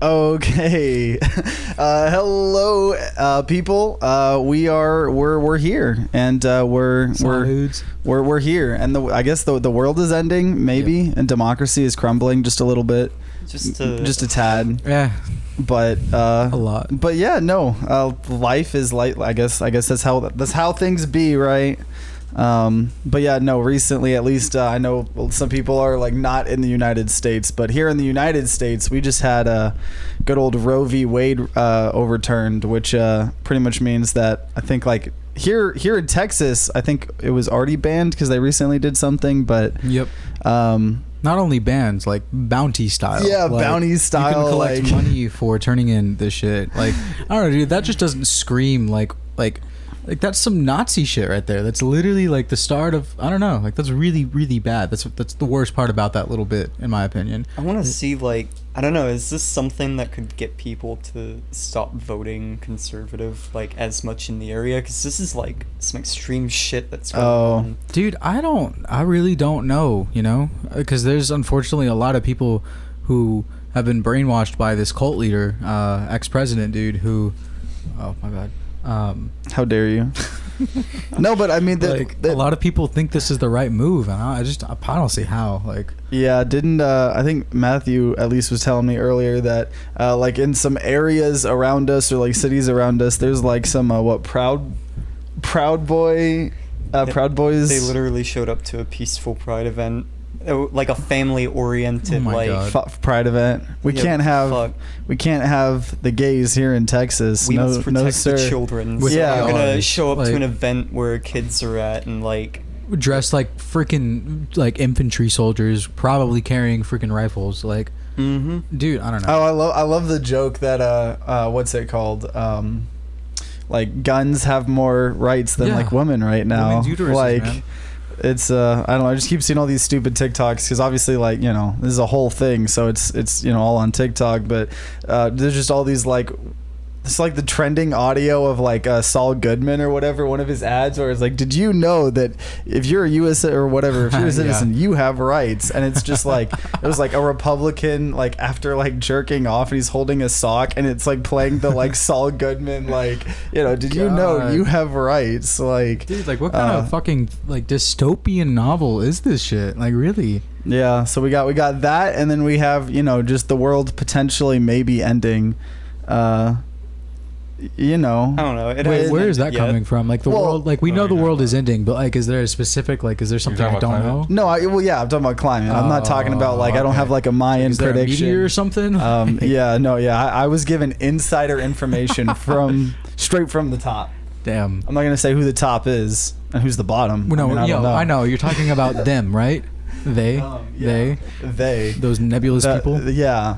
Okay. Hello, people. We're here, and we're here, and I guess the world is ending, maybe, yep. And democracy is crumbling just a little bit, just a tad. Yeah. But a lot. But yeah, no. Life is light. I guess that's how things be, right? But yeah, no, recently, at least, I know some people are like not in the United States, but here in the United States, we just had a good old Roe v. Wade, overturned, which, pretty much means that I think like here in Texas, I think it was already banned because they recently did something, but yep. Not only bans, like bounty style. Yeah, like, bounty style. You can collect money for turning in this shit. Like, I don't know, dude. That just doesn't scream like that's some Nazi shit right there. That's literally like the start of, I don't know. Like, that's really, really bad. That's the worst part about that little bit, in my opinion. I want to see, like, I don't know. Is this something that could get people to stop voting conservative like as much in the area? Because this is like some extreme shit that's going on. Dude, I really don't know. You know, because there's unfortunately a lot of people who have been brainwashed by this cult leader, ex-president dude who, oh my god. How dare you? No, but I mean, a lot of people think this is the right move, and I don't see how. Like, yeah, didn't I think Matthew at least was telling me earlier that like in some areas around us or like cities around us, there's like some Proud Boys. They literally showed up to a peaceful Pride event. Like a family-oriented Pride event. We can't have the gays here in Texas. We must protect the sir. Children. So yeah, we're gonna show up to an event where kids are at and like dressed like freaking like infantry soldiers, probably carrying freaking rifles. Like, dude, I don't know. Oh, I love the joke that what's it called? Like guns have more rights than like women right now. Women's uteruses, like. Man. It's I don't know, I just keep seeing all these stupid TikToks because obviously, like, you know, this is a whole thing, so it's you know, all on TikTok, but there's just all these like, it's like the trending audio of like Saul Goodman or whatever, one of his ads where it's like, did you know that if you're a US or whatever, if you're a citizen, you have rights? And it's just like, it was like a Republican like after like jerking off and he's holding a sock and it's like playing the like Saul Goodman like, you know, did you know you have rights? Like, dude, like what kind of fucking like dystopian novel is this shit? Like, really? Yeah, so we got that, and then we have, you know, just the world potentially maybe ending. You know, I don't know. Where is that coming from? Like the world, like we know the world is ending, but like, is there a specific, like, is there something I don't know? No, I'm talking about climate. I'm not talking about like, I don't have like a Mayan prediction. Is there a meteor or something? I was given insider information straight from the top. Damn. I'm not gonna say who the top is and who's the bottom. I know. You're talking about them, right? They, those nebulous people. Yeah.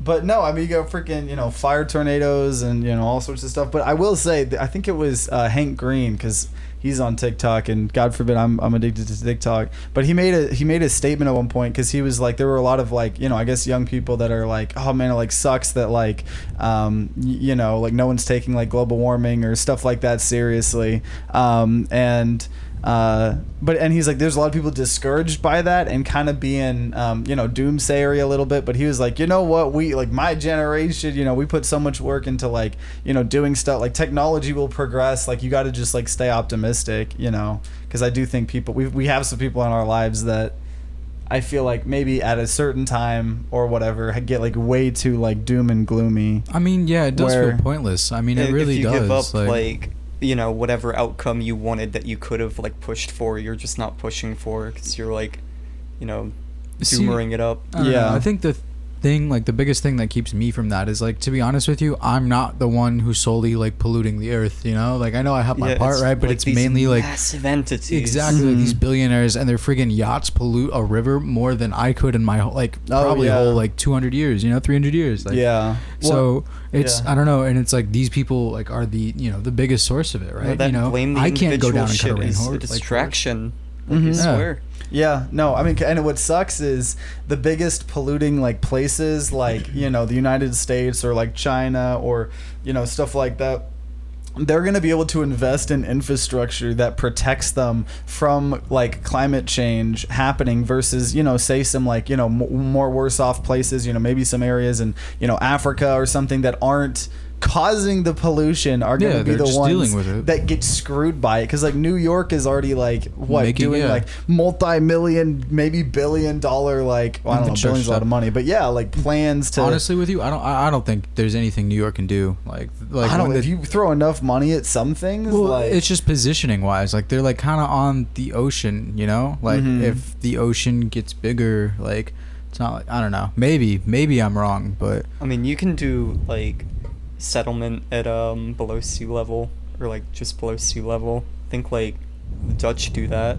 But no, I mean, you got freaking, you know, fire tornadoes and, you know, all sorts of stuff. But I will say, I think it was Hank Green, because he's on TikTok, and God forbid I'm addicted to TikTok. But he made a statement at one point, because he was like, there were a lot of like, you know, I guess young people that are like, oh man, it like sucks that like, you know, like no one's taking like global warming or stuff like that seriously. And he's like, there's a lot of people discouraged by that and kind of being, you know, doomsayery a little bit. But he was like, you know what, we like my generation, you know, we put so much work into like, you know, doing stuff like technology will progress. Like you got to just like stay optimistic, you know, because I do think we have some people in our lives that I feel like maybe at a certain time or whatever get like way too like doom and gloomy. I mean, yeah, it does feel pointless. I mean, it really does. If you give up like you know, whatever outcome you wanted that you could have like pushed for, you're just not pushing for because you're like, you know, doomering it up. I think the thing, like the biggest thing that keeps me from that is like, to be honest with you, I'm not the one who's solely like polluting the earth, you know, like I know I have my part, right, but like it's mainly like massive entities, exactly, like these billionaires and their friggin' yachts pollute a river more than I could in my whole whole like 200 years, you know, 300 years, like, so it's I don't know, and it's like these people like are the, you know, the biggest source of it, right? You know, I can't go down and cut a rainforest. Distraction. Like, I swear. Yeah, no, I mean, and what sucks is the biggest polluting like places like, you know, the United States or like China or, you know, stuff like that. they're going to be able to invest in infrastructure that protects them from like climate change happening versus, you know, say some like, you know, more worse off places, you know, maybe some areas in, you know, Africa or something that aren't causing the pollution are going to be the ones dealing with it. that get screwed by it. Because like New York is already like doing like multi-million, maybe $billion, like, well, I don't know, billions a lot of money, but yeah, like plans to. Honestly, with you, I don't think there's anything New York can do. Like I don't know, if you throw enough money at some things, well, like it's just positioning wise. Like they're like kind of on the ocean, you know. Like if the ocean gets bigger, like it's not like, I don't know. Maybe I'm wrong, but I mean, you can do like settlement at below sea level or like just below sea level. I think like the Dutch do that.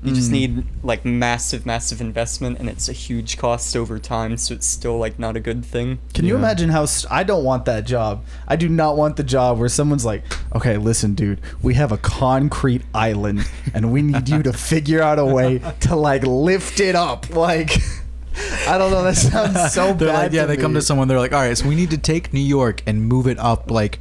You just need like massive investment, and it's a huge cost over time, so it's still like not a good thing. Can you imagine how I don't want that job. I do not want the job where someone's like, okay, listen, dude, we have a concrete island and we need you to figure out a way to like lift it up. Like, I don't know, that sounds so they're bad. like, yeah, they come to someone, they're like, all right, so we need to take New York and move it up like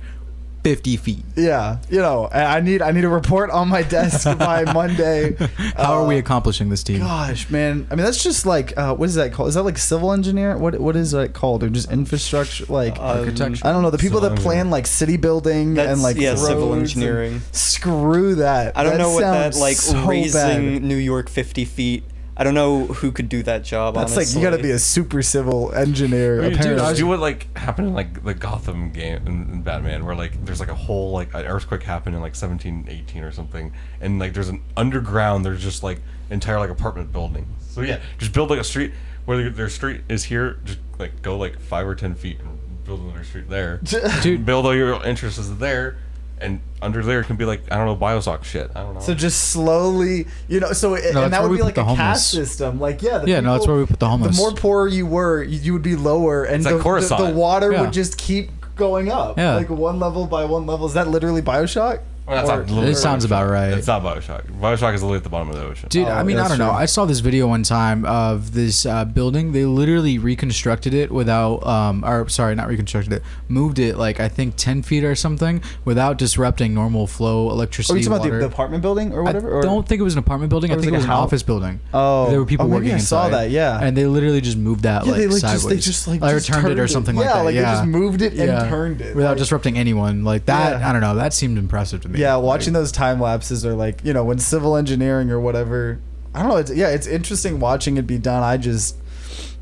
50 feet. Yeah, you know, I need a report on my desk by Monday. How are we accomplishing this, team? Gosh, man. I mean, that's just like, what is that called? Is that like civil engineer? What is that called? Or just infrastructure, like architecture? I don't know. The people that plan like city building and like civil engineering. Screw that. I don't know what that like so raising bad. New York 50 feet. I don't know who could do that job. That's honestly. like, you got to be a super civil engineer. Dude, Apparently, do what like happened in like the Gotham game in Batman, where like there's like a whole like an earthquake happened in like 1718 or something, and like there's an underground. There's just like entire like apartment buildings. So yeah, just build like a street where their street is here. Just like go like 5 or 10 feet and build another street there. Dude, build all your interests there. And under there can be like, I don't know, Bioshock shit. I don't know. So just slowly, you know, so and that would be like a caste system. Like, yeah, that's where we put the homeless. The more poor you were, you would be lower, and It's like the water Yeah. would just keep going up, Yeah. like one level by one level. Is that literally Bioshock? Well, that's not literally It sounds Bioshock. about right. It's not Bioshock. Bioshock is literally at the bottom of the ocean. Dude, I mean, I don't know. I saw this video one time of this building. They literally reconstructed it without, or sorry, not reconstructed it, moved it like I think 10 feet or something without disrupting normal flow electricity. Are you talking water. about the apartment building or whatever? I don't think it was an apartment building. I think it was an office building. Oh, there were people maybe working I saw inside. that. Yeah, and they literally just moved that like they like sideways. they just like or just turned it or something like that. Like Yeah, they just moved it and Yeah. turned it without like, disrupting anyone. Like that, Yeah. I don't know. That seemed impressive to me. Yeah, watching those time lapses are like, you know, when civil engineering or whatever. I don't know. It's interesting watching it be done.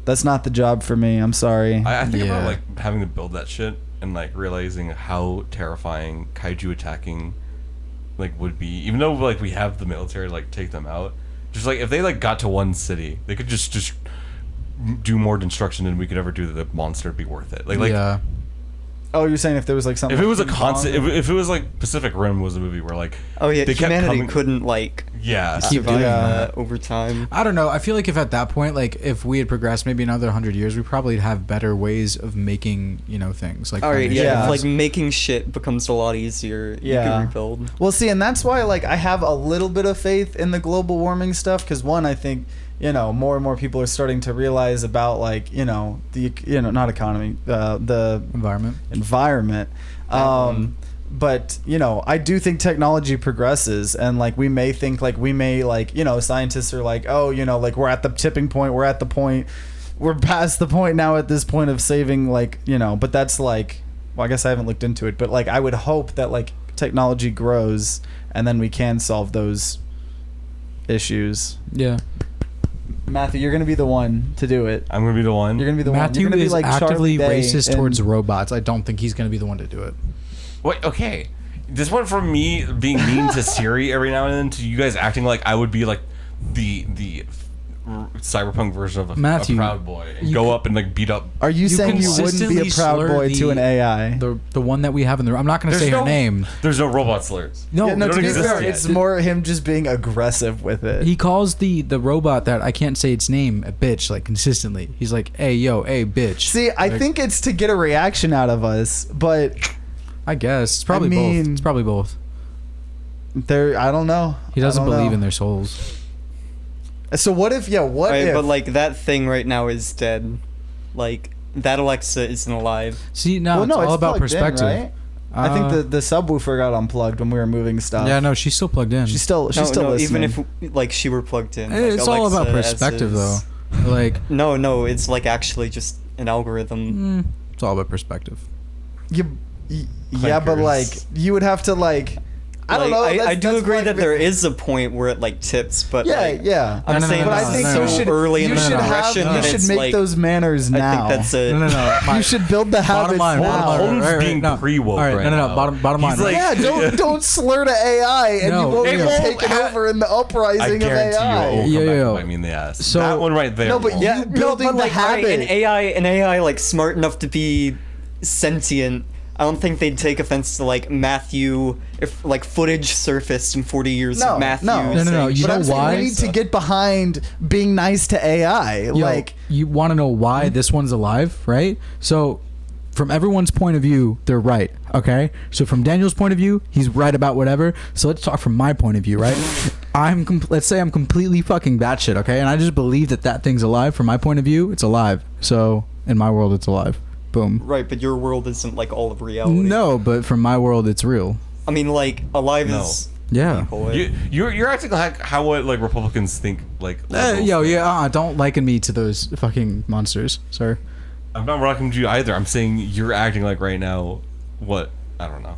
That's not the job for me. I'm sorry. I think about like having to build that shit and like realizing how terrifying kaiju attacking like would be. Even though like we have the military to, like take them out, just like if they like got to one city, they could just do more destruction than we could ever do. That the monster would be worth it. Like yeah. Oh, you're saying if there was like something. if it was a like King constant, Kong if it was like Pacific Rim was a movie where like Oh yeah, they kept humanity coming- couldn't like yeah keep doing that over time. I don't know. I feel like if at that point, like if we had progressed maybe another 100 years, we probably have better ways of making, you know, things like. All right, yeah, Yeah. if, like making shit becomes a lot easier. You Yeah. can rebuild. Well, see, and that's why like I have a little bit of faith in the global warming stuff because one, I think, you know, more and more people are starting to realize about like, you know, not economy, the environment. But you know, I do think technology progresses, and like we may think like you know, scientists are like, oh, you know, like we're at the tipping point, we're past the point now at this point of saving, like, you know, but that's like, well, I guess I haven't looked into it, but like I would hope that like technology grows and then we can solve those issues. Yeah. Matthew, you're gonna be the one to do it. I'm gonna be the one. You're gonna be the one. Matthew You're gonna be is like actively Charlie Day racist in- towards robots. I don't think he's going to be the one to do it. Wait, okay. This went from me being mean to Siri every now and then to you guys acting like I would be like the cyberpunk version of a Matthew, Proud Boy and you go could- up and like beat up. Are you saying you wouldn't be a consistently proud slur boy to an AI? The one that we have in the room. I'm not going to say her name. There's no robot slurs. No, Yeah, no, they to don't be exist fair, yet. it's more him just being aggressive with it. He calls the robot that I can't say its name a bitch like consistently. He's like, "Hey, yo, hey, bitch." See, I Like, think it's to get a reaction out of us, but I guess it's probably both. It's probably both. I don't know. He doesn't I don't believe know. in their souls. So what if? Yeah, what Right, if? but like that thing right now is dead. Like that Alexa isn't alive. See, now well, no, it's all about plugged in, perspective. right? I think the subwoofer got unplugged when we were moving stuff. Yeah, no, she's still plugged in. She's still No, listening. even if like she were plugged in. Like, It's all about Alexa perspective, though. as is. Like, No, it's like actually just an algorithm. it's all about perspective. Yeah, but like Clankers. you would have to like. I don't Like, know. I that's- do that's agree like- that there is a point where it like tips, but Yeah, like, yeah. I'm No, no, saying no, But I no, think no, you no. should early in you the should have progression you that should it's make like, those manners I now. think that's a No, no, no. You should build the habits Bottom line, now. Holmes being pre-woke all right, right no, now. bottom line. He's like- Yeah, don't slur to AI, and No, you won't it get won't taken over in the I uprising of guarantee you, AI. it will come Yeah, back yeah, to yeah. bite me in the ass. So- That one right there. No, but won't. yeah, no, building but the like right, habit. an AI like smart enough to be sentient. I don't think they'd take offense to like Matthew if like footage surfaced in 40 years No, of Matthew. no. No, no, no, saying you But know I'm saying why? we need to get behind being nice to AI. Yo, Like, you want to know why this one's alive, right? So, from everyone's point of view, they're right. Okay. So from Daniel's point of view, he's right about whatever. So let's talk from my point of view, right? Let's say I'm completely fucking batshit, okay, and I just believe that thing's alive. From my point of view, it's alive. So in my world, it's alive. Boom. Right, but your world isn't like all of reality. No, but from my world, it's real. I mean like alive No. is Yeah. people. You're acting like how what like Republicans think like. liberals think. Don't liken me to those fucking monsters, sir. I'm not rocking you either. I'm saying you're acting like right now. What? I don't know.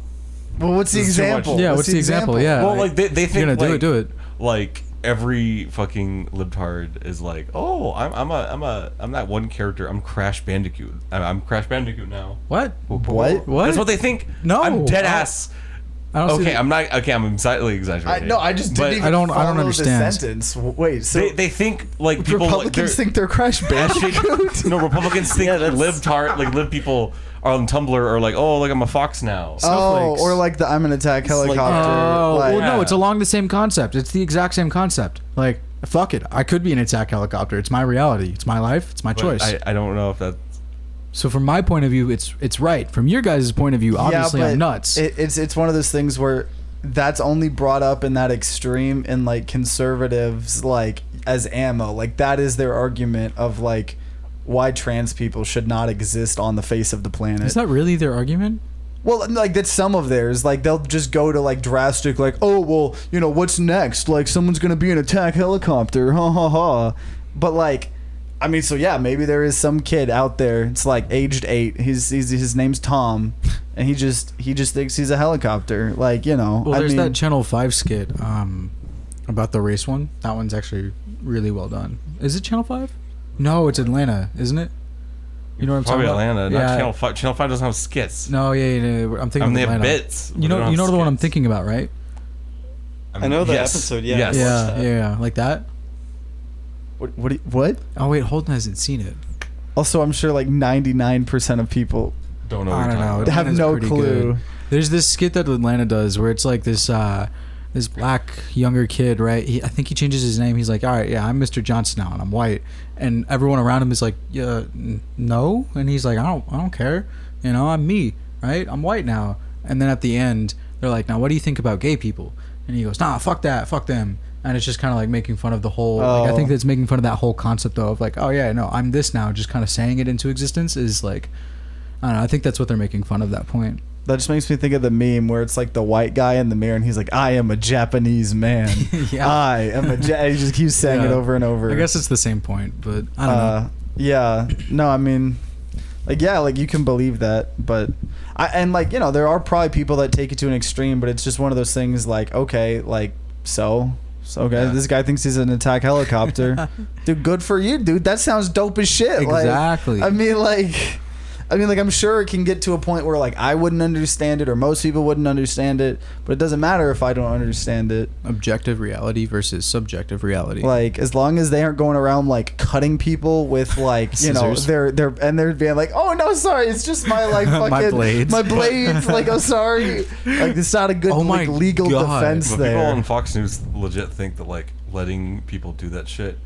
well, what's the This is too much. example? Yeah, what's the example? Yeah. Well, like they think You're gonna like, do it. Like every fucking libtard is like, oh, I'm that one character. I'm Crash Bandicoot. I'm Crash Bandicoot now. What? What? What? That's what they think. No, I'm dead I don't- ass. I don't see Okay, that. I'm not. Okay, I'm slightly exaggerating. I just didn't But even I don't follow understand. the sentence. Wait, so They think like people like, Republicans think they're Crash Bandicoot? no, Republicans think Yeah, that's- libtard like lib people are on Tumblr are like, oh, like I'm a fox now. Oh, Snowflakes. or like the I'm an attack like- helicopter. Oh, like, well, no, Yeah. it's along the same concept. It's the exact same concept. Like, fuck it. I could be an attack helicopter. It's my reality. It's my life. It's my But choice. I don't know if that. So from my point of view, it's right. From your guys' point of view, obviously yeah, but I'm nuts. It's one of those things where that's only brought up in that extreme in like conservatives like as ammo. Like that is their argument of like why trans people should not exist on the face of the planet. Is that really their argument? Well, like that's some of theirs. Like they'll just go to like drastic, like, oh well, you know what's next? Like someone's gonna be an attack helicopter, ha ha ha. But like, I mean, so yeah, maybe there is some kid out there. It's like aged 8. His name's Tom, and he just thinks he's a helicopter. Like you know, Well, I there's mean, that Channel 5 skit about the race one. That one's actually really well done. Is it Channel 5? No, it's Atlanta, isn't it? You know what I'm Probably talking Atlanta, about? not Yeah. Channel 5. Channel 5 doesn't have skits. No, yeah, I'm thinking I mean, of they have Atlanta. bits. but You they don't know have the one I'm skits. thinking about, right? I know the yes. episode, yeah. Yes. Yeah. Yeah, yeah, like that. what? Oh wait, Holden hasn't seen it. Also, I'm sure like 99% of people Don't know. I what don't you're know. talking They have Atlanta's no pretty clue. good. There's this skit that Atlanta does where it's like this this black younger kid, right? I think he changes his name. He's like, all right, yeah, I'm Mr. Johnson now, and I'm white. And everyone around him is like, yeah, no. And he's like, I don't care. You know, I'm me, right? I'm white now. And then at the end, they're like, now what do you think about gay people? And he goes, nah, fuck that, fuck them. And it's just kind of like making fun of the whole. Like, I think Oh. that's making fun of that whole concept though of like, oh yeah, no, I'm this now. Just kind of saying it into existence is like, I don't know. I think that's what they're making fun of that point. That just makes me think of the meme where it's like the white guy in the mirror and he's like, I am a Japanese man. Yeah. I am a he just keeps saying it Yeah. over and over. I guess it's the same point, but I don't know. Yeah. No, I mean, like, yeah, like you can believe that, but and like, you know, there are probably people that take it to an extreme, but it's just one of those things like, okay, like, so okay, Yeah. this guy thinks he's an attack helicopter. Dude, good for you, dude. That sounds dope as shit. Exactly. Like, I mean, like, I'm sure it can get to a point where, like, I wouldn't understand it or most people wouldn't understand it, but it doesn't matter if I don't understand it. Objective reality versus subjective reality. Like, as long as they aren't going around, like, cutting people with, like, you know, Scissors. they're being like, oh, no, sorry, it's just my, like, fucking... My blades. My blades, like, oh, sorry. Like, it's not a good, Oh my like, legal God. defense But people there. on Fox News legit think that like letting people do that shit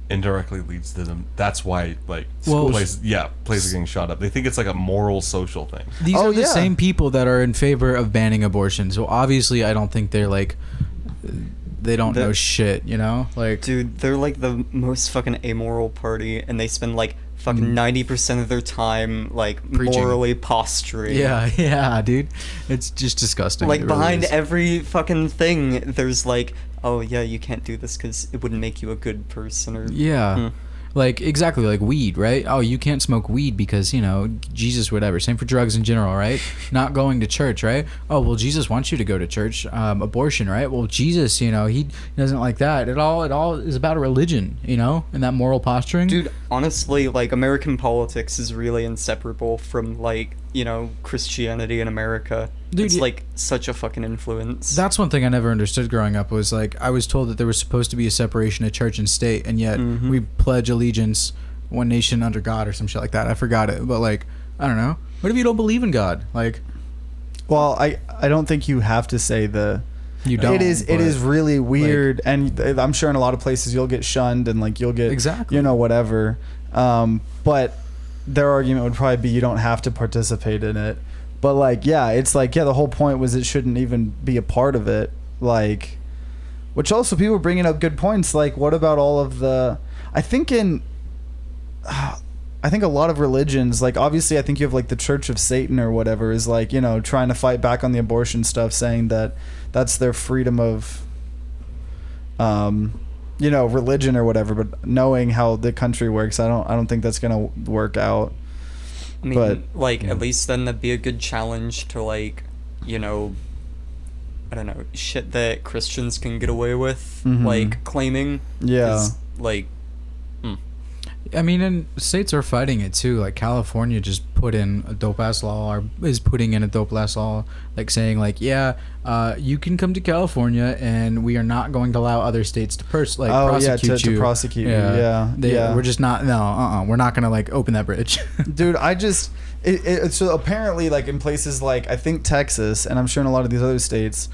indirectly leads to them. That's why like Well, places are getting shot up. They think it's like a moral social thing. These Oh, are the yeah. same people that are in favor of banning abortion. So obviously, I don't think they're like they don't know shit. You know, like Dude, they're like the most fucking amoral party, and they spend like fucking 90% of their time like Preaching. morally posturing. Yeah, dude. It's just disgusting. Like It really behind is. every fucking thing, there's like, oh yeah, you can't do this because it wouldn't make you a good person, or Yeah. Like, exactly, like weed, right? Oh, you can't smoke weed because, you know, Jesus, whatever. Same for drugs in general, right? Not going to church, right? Oh, well, Jesus wants you to go to church. Abortion, right? Well, Jesus, you know, he doesn't like that. It all is about a religion, you know, and that moral posturing. Dude, honestly, like American politics is really inseparable from like, you know, Christianity in America. Dude, it's yeah. like such a fucking influence. That's one thing I never understood growing up was like I was told that there was supposed to be a separation of church and state, and yet we pledge allegiance, one nation under God or some shit like that. I forgot it, but like I don't know. What if you don't believe in God? Like, Well, I don't think you have to say the. you don't. It is but- really weird, and I'm sure in a lot of places you'll get shunned and like you'll get Exactly. you know whatever. But their argument would probably be you don't have to participate in it. But like it's like the whole point was it shouldn't even be a part of it. Like, which also people are bringing up good points. Like, what about all of the? I think a lot of religions, like obviously I think you have like the Church of Satan or whatever is like, you know, trying to fight back on the abortion stuff, saying that that's their freedom of you know, religion or whatever, but knowing how the country works, I don't think that's going to work out. I mean, but- like at least then that'd be a good challenge to like, you know, I don't know, shit that Christians can get away with, Mhm. like claiming. Yeah. is, like, I mean, and states are fighting it too. Like California just put in a dope ass law, or is putting in a dope ass law, like saying like, you can come to California, and we are not going to allow other states to prosecute you. to prosecute you. Yeah. Yeah. We're just not. No, we're not gonna like open that bridge. Dude, I just so apparently like in places like I think Texas and I'm sure in a lot of these other states,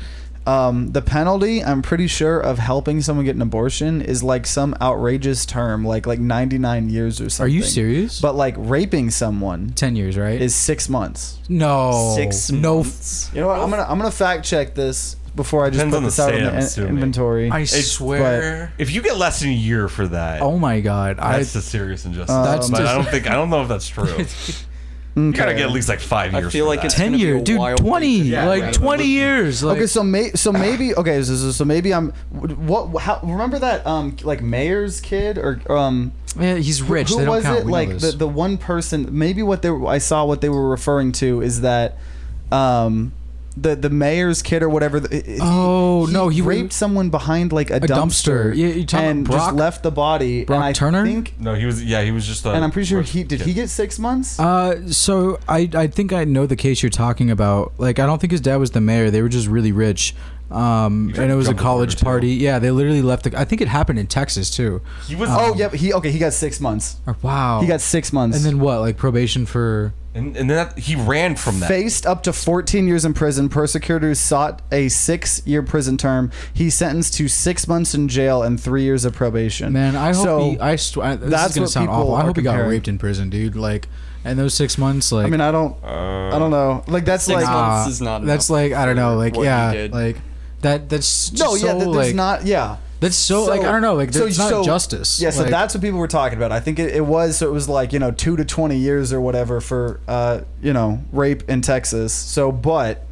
the penalty I'm pretty sure of helping someone get an abortion is like some outrageous term like 99 years or something. Are you serious? But like raping someone 10 years, right? is 6 months. no 6 no. months. You know what? I'm gonna fact check this before I just Depends put on the this out state, in I'm the assuming. inventory. I swear. If you get less than a year for that, Oh my god. that's a serious injustice. That's but just- I don't know if that's true. You gotta get at least like 5 I years. feel for like that. it's 10 gonna be years, a dude. wild 20, thing to like do. 20 years. Like, Okay, so maybe okay, so maybe I'm how remember that like mayor's kid or yeah, he's rich. Who They don't was count. it? We know Like this. the one person. Maybe I saw what they were referring to is that, the mayor's kid or whatever. He he raped someone behind like a dumpster. Yeah, you talking and about Brock- just left the body. Brock and I Turner? think, No, he was just. and I'm pretty sure rich he kid. get 6 months. So I think I know the case you're talking about. Like, I don't think his dad was the mayor. They were just really rich. And it was a jumped the college border, too. party. Yeah, they literally left. I think it happened in Texas too. He was. But he got 6 months. Wow. He got 6 months. And then what? Like probation for? and then he ran from that. Faced up to 14 years in prison. Persecutors sought a 6-year prison term. He's sentenced to 6 months in jail and 3 years of probation. Man, I hope So, this that's is gonna what sound people awful. I are hope he got comparing. raped in prison, dude. Like, and those 6 months, like. I mean, I don't know. Like that's 6 like months is not That's enough like I don't know. for Like what he yeah, did. like that's just no, yeah. so, There's like, not. Yeah. That's so, like I don't know. Like that's not justice. Yeah, so Like, that's what people were talking about. I think it was. So it was like 2 to 20 years or whatever for rape in Texas. So, but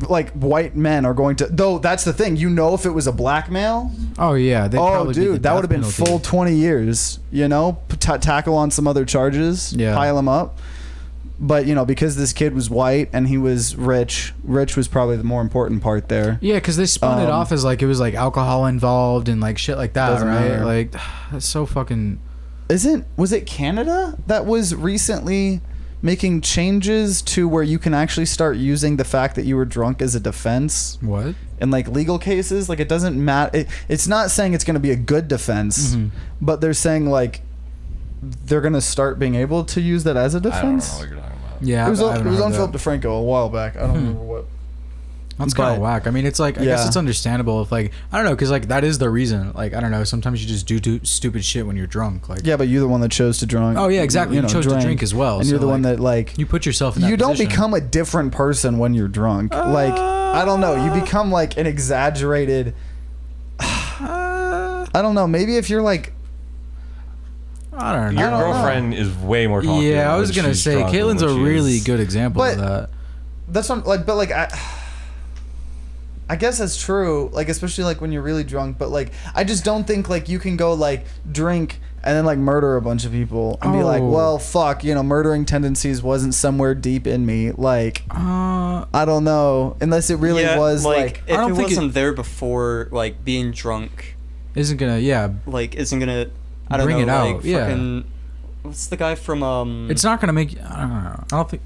like white men are going to. Though that's the thing. If it was a black male. Oh yeah. Oh, dude, that would have been full 20 years. Tackle on some other charges. Yeah. Pile him up. But because this kid was white and he was rich was probably the more important part there. Yeah, because they spun it off as like it was like alcohol involved and like shit like that, Doesn't right? matter. Like that's so fucking. Was it Canada that was recently making changes to where you can actually start using the fact that you were drunk as a defense What? in like legal cases? Like it doesn't matter. It's not saying it's going to be a good defense, but they're saying like they're going to start being able to use that as a I don't know defense. what you're talking about. Yeah, It was, I haven't it was heard on that. Philip DeFranco a while back. I don't remember what. That's kind but- of whack. I mean, it's like I guess Yeah. it's understandable if like I don't know, because like that is the reason. Like I don't know, sometimes you just do stupid shit when you're drunk. Like Yeah, but you're the one that chose to drink. Oh, yeah, exactly. You chose to drink as well, and you're so, the one like, that like you put yourself in that you don't position. become a different person when you're drunk. Like I don't know, you become like an exaggerated. I don't know. Maybe if you're like, I don't know. Your girlfriend is way more talkative. Yeah, I was when gonna she's say drunk than Caitlin's when a she really is. good example of But- that. That's what, like, but like I guess that's true, like, especially like when you're really drunk, but like I just don't think like you can go like drink and then like murder a bunch of people and be like, Oh. well, fuck, you know, murdering tendencies wasn't somewhere deep in me. Like, I don't know, unless it really yeah, was like, like if I don't it think wasn't there before, like being drunk, isn't gonna like isn't gonna, I don't Bring know, it out, like yeah. fucking, what's the guy from it's not gonna make. I don't know. I don't think.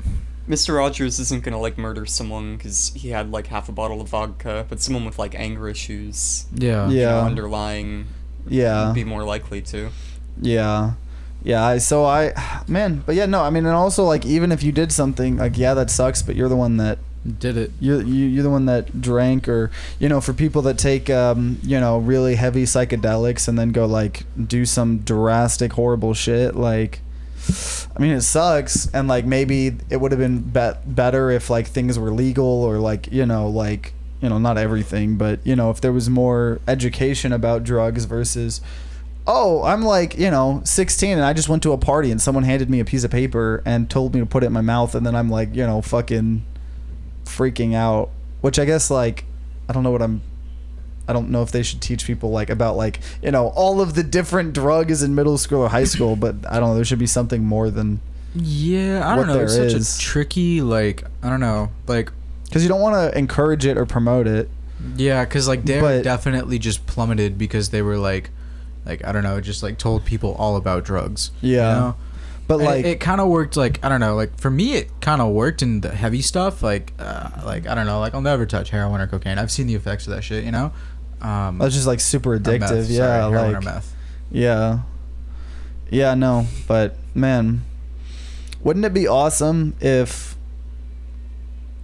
Mr. Rogers isn't gonna like murder someone because he had like half a bottle of vodka, but someone with like anger issues, Yeah. you know, Yeah. underlying, yeah, would be more likely to. yeah. Man, but yeah, no, I mean, and also like even if you did something, like, yeah, that sucks, but you're the one that Did it. you're the one that drank, or, you know, for people that take you know, really heavy psychedelics and then go like do some drastic horrible shit, like, I mean, it sucks, and like maybe it would have been better if like things were legal, or like, you know, not everything, but, you know, if there was more education about drugs versus, oh, I'm like, you know, 16 and I just went to a party and someone handed me a piece of paper and told me to put it in my mouth, and then I'm like, you know, fucking freaking out, which I guess, like, I don't know if they should teach people like about, like, you know, all of the different drugs in middle school or high school, but I don't know, there should be something more than, Yeah, I don't what know. It's there such is. a tricky, like, I don't know, like, because you don't want to encourage it or promote it. yeah, because like they're But- definitely just plummeted because they were like I don't know, just like told people all about drugs. Yeah. You know? But like, it kind of worked, like, I don't know, like for me it kind of worked in the heavy stuff, like I don't know, like I'll never touch heroin or cocaine. I've seen the effects of that shit, you know. that's just like super Or addictive. meth, Yeah, sorry, heroin like, or meth. yeah, no, but man, wouldn't it be awesome if